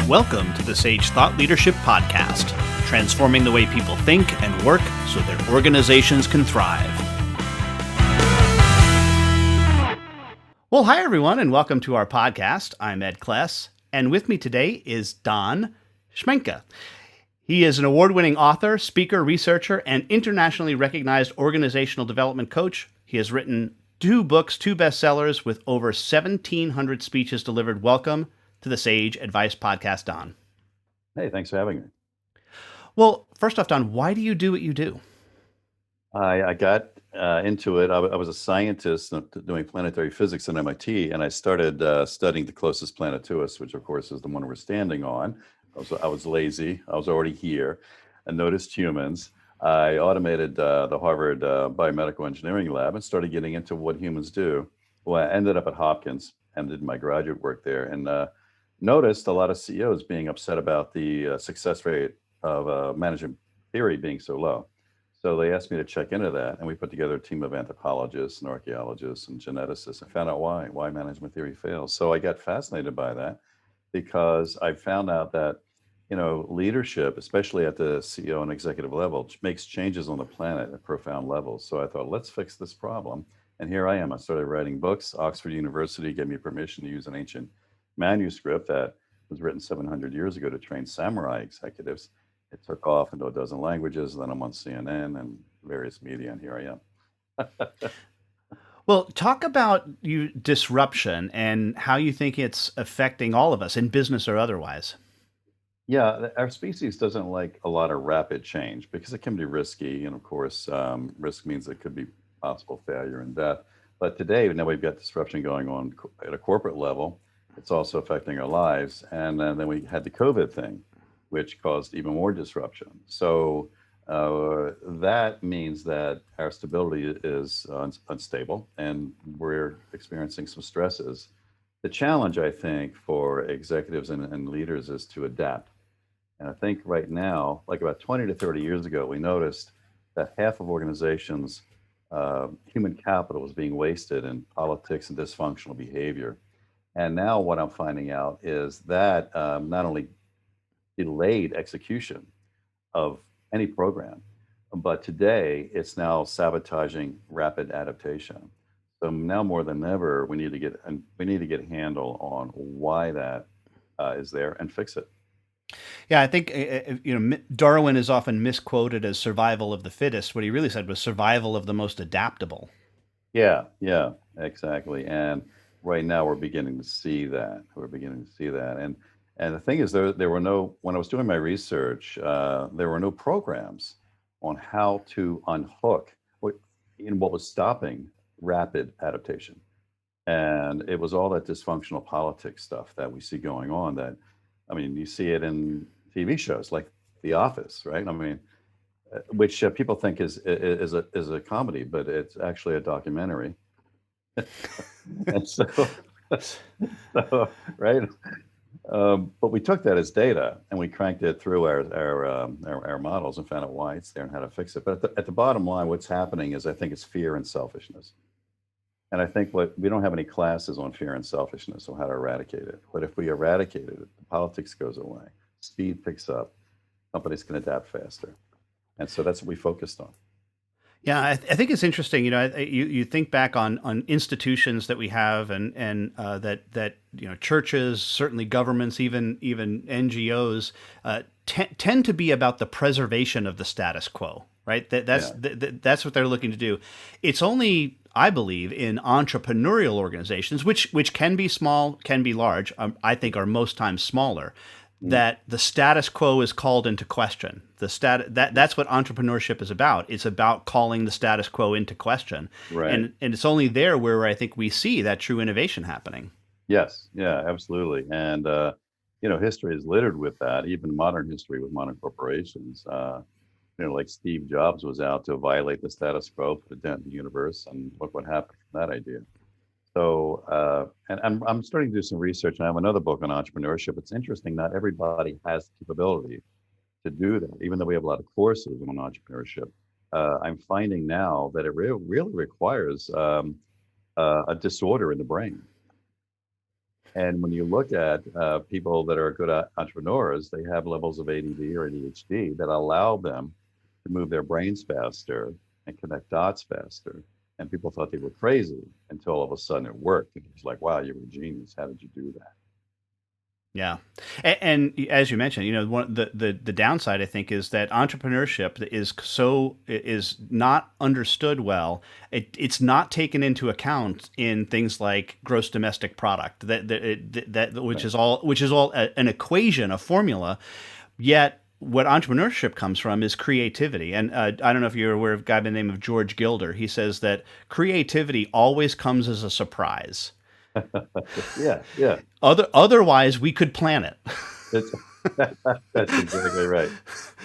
Welcome to the Sage Thought Leadership Podcast, transforming the way people think and work so their organizations can thrive. Well, hi, everyone, and welcome to our podcast. I'm Ed Kless, and with me today is Don Schmincke. He is an award-winning author, speaker, researcher, and internationally recognized organizational development coach. He has written 2 books, 2 bestsellers with over 1,700 speeches delivered. Welcome to the Sage Advice Podcast, Don. Hey, thanks for having me. Well, first off, Don, why do you do what you do? I got into it. I was a scientist doing planetary physics at MIT, and I started studying the closest planet to us, which of course is the one we're standing on. I was lazy. I was already here. I noticed humans. I automated the Harvard Biomedical Engineering Lab and started getting into what humans do. Well, I ended up at Hopkins and did my graduate work there, and noticed a lot of CEOs being upset about the success rate of management theory being so low. So they asked me to check into that, and we put together a team of anthropologists and archaeologists and geneticists and found out why management theory fails. So I got fascinated by that because I found out that, leadership, especially at the CEO and executive level, makes changes on the planet at profound levels. So I thought, let's fix this problem. And here I am. I started writing books. Oxford University gave me permission to use an ancient manuscript that was written 700 years ago to train samurai executives. It took off into a dozen languages. Then I'm on CNN and various media, and here I am. Well, talk about disruption and how you think it's affecting all of us in business or otherwise. Yeah, our species doesn't like a lot of rapid change because it can be risky. And of course, risk means it could be possible failure and death. But today, now we've got disruption going on at a corporate level. It's also affecting our lives. And then we had the COVID thing, which caused even more disruption. So that means that our stability is unstable and we're experiencing some stresses. The challenge, I think, for executives and leaders is to adapt. And I think right now, like about 20 to 30 years ago, we noticed that half of organizations' human capital was being wasted in politics and dysfunctional behavior. And now what I'm finding out is that not only delayed execution of any program, but today it's now sabotaging rapid adaptation. So now more than ever, we need to get a handle on why that is there and fix it. Yeah, I think Darwin is often misquoted as survival of the fittest. What he really said was survival of the most adaptable. Yeah, exactly. And right now we're beginning to see that. And the thing is, there were no, when I was doing my research, there were no programs on how to unhook what was stopping rapid adaptation. And it was all that dysfunctional politics stuff that we see going on that, you see it in TV shows like The Office, right? Which people think is a comedy, but it's actually a documentary. And so right. But we took that as data and we cranked it through our models and found out why it's there and how to fix it. But at the bottom line, what's happening is I think it's fear and selfishness. And I think we don't have any classes on fear and selfishness or how to eradicate it. But if we eradicate it, the politics goes away, speed picks up, companies can adapt faster. And so that's what we focused on. Yeah, I think it's interesting. You think back on institutions that we have, and that churches, certainly governments, even NGOs, tend to be about the preservation of the status quo, right? That's what they're looking to do. It's only, I believe, in entrepreneurial organizations, which can be small, can be large. I think are most times smaller. That the status quo is called into question. That's what entrepreneurship is about. It's about calling the status quo into question. Right. And it's only there where I think we see that true innovation happening. Yes, yeah, absolutely. And history is littered with that, even modern history with modern corporations. Like Steve Jobs was out to violate the status quo, put a dent in the universe, and look what happened from that idea. So, and I'm starting to do some research, and I have another book on entrepreneurship. It's interesting, not everybody has the capability to do that, even though we have a lot of courses on entrepreneurship. I'm finding now that it really requires a disorder in the brain. And when you look at people that are good entrepreneurs, they have levels of ADD or ADHD that allow them to move their brains faster and connect dots faster. And people thought they were crazy until all of a sudden it worked. And it was like, wow, you were a genius. How did you do that? Yeah, and as you mentioned, one the downside I think is that entrepreneurship is not understood well. It's not taken into account in things like gross domestic product that Right. which is all an equation, a formula. Yet what entrepreneurship comes from is creativity. And I don't know if you're aware of a guy by the name of George Gilder. He says that creativity always comes as a surprise. Yeah, yeah. Otherwise, we could plan it. It's that's exactly right.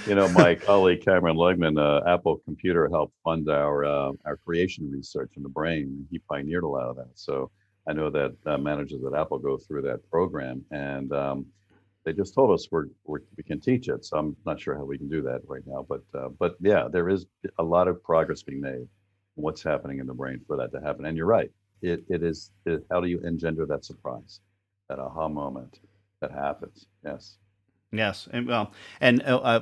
My colleague Cameron Legman, Apple Computer, helped fund our creation research in the brain. He pioneered a lot of that. So I know that managers at Apple go through that program, and they just told us we can teach it. So I'm not sure how we can do that right now, but yeah, there is a lot of progress being made. What's happening in the brain for that to happen? And you're right. How do you engender that surprise, that aha moment that happens? Yes. Yes, and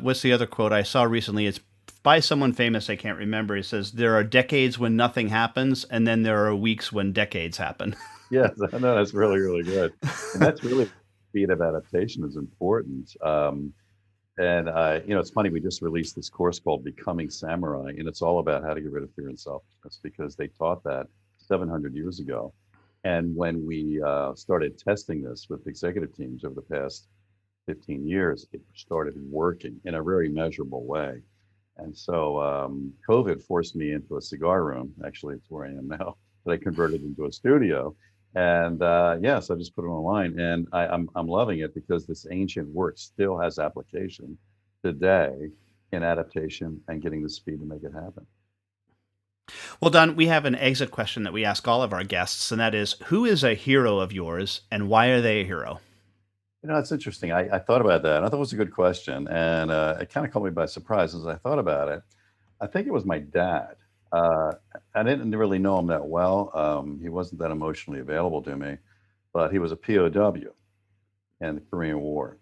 what's the other quote I saw recently? It's by someone famous. I can't remember. He says there are decades when nothing happens, and then there are weeks when decades happen. Yes, I know that's really, really good. And that's really speed of adaptation is important. And it's funny, we just released this course called Becoming Samurai, and it's all about how to get rid of fear and selfishness because they taught that 700 years ago. And when we started testing this with executive teams over the past 15 years, it started working in a very measurable way. And so COVID forced me into a cigar room. Actually, it's where I am now, that I converted into a studio. And yes, I just put it online, and I'm loving it because this ancient work still has application today in adaptation and getting the speed to make it happen. Well, Don, we have an exit question that we ask all of our guests, and that is, who is a hero of yours, and why are they a hero? It's interesting. I thought about that. I thought it was a good question, and it kind of caught me by surprise as I thought about it. I think it was my dad. Uh, I didn't really know him that well. He wasn't that emotionally available to me, but he was a POW in the Korean War.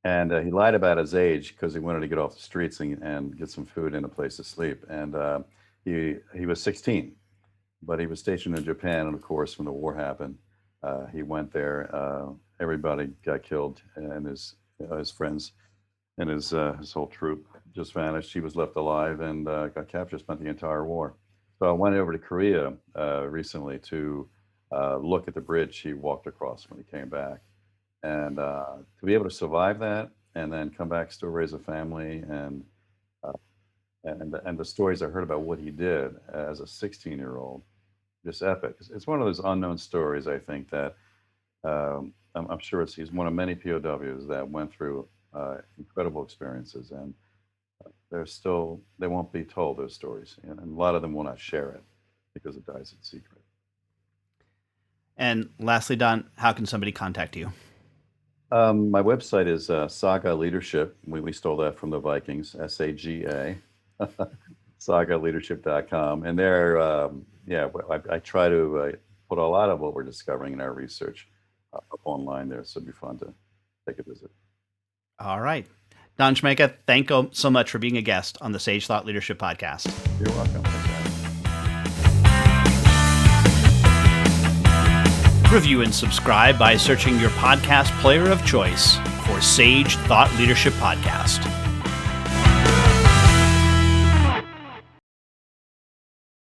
And he lied about his age because he wanted to get off the streets and get some food and a place to sleep. And he was 16, but he was stationed in Japan. And of course, when the war happened, he went there. Everybody got killed, and his friends and his whole troop just vanished. He was left alive and got captured. Spent the entire war. So I went over to Korea recently to look at the bridge he walked across when he came back, and to be able to survive that and then come back, still raise a family, uh, and the stories I heard about what he did as a 16-year-old, just epic. It's one of those unknown stories. I think that I'm sure he's one of many POWs that went through incredible experiences, and they won't be told those stories, and a lot of them will not share it because it dies in secret. And lastly, Don, how can somebody contact you? My website is Saga Leadership. We stole that from the Vikings, SAGA, sagaleadership.com. And there, yeah, I try to put a lot of what we're discovering in our research up online there. So it'd be fun to take a visit. All right. Don Schmincke, thank you so much for being a guest on the Sage Thought Leadership Podcast. You're welcome. Review and subscribe by searching your podcast player of choice for Sage Thought Leadership Podcast.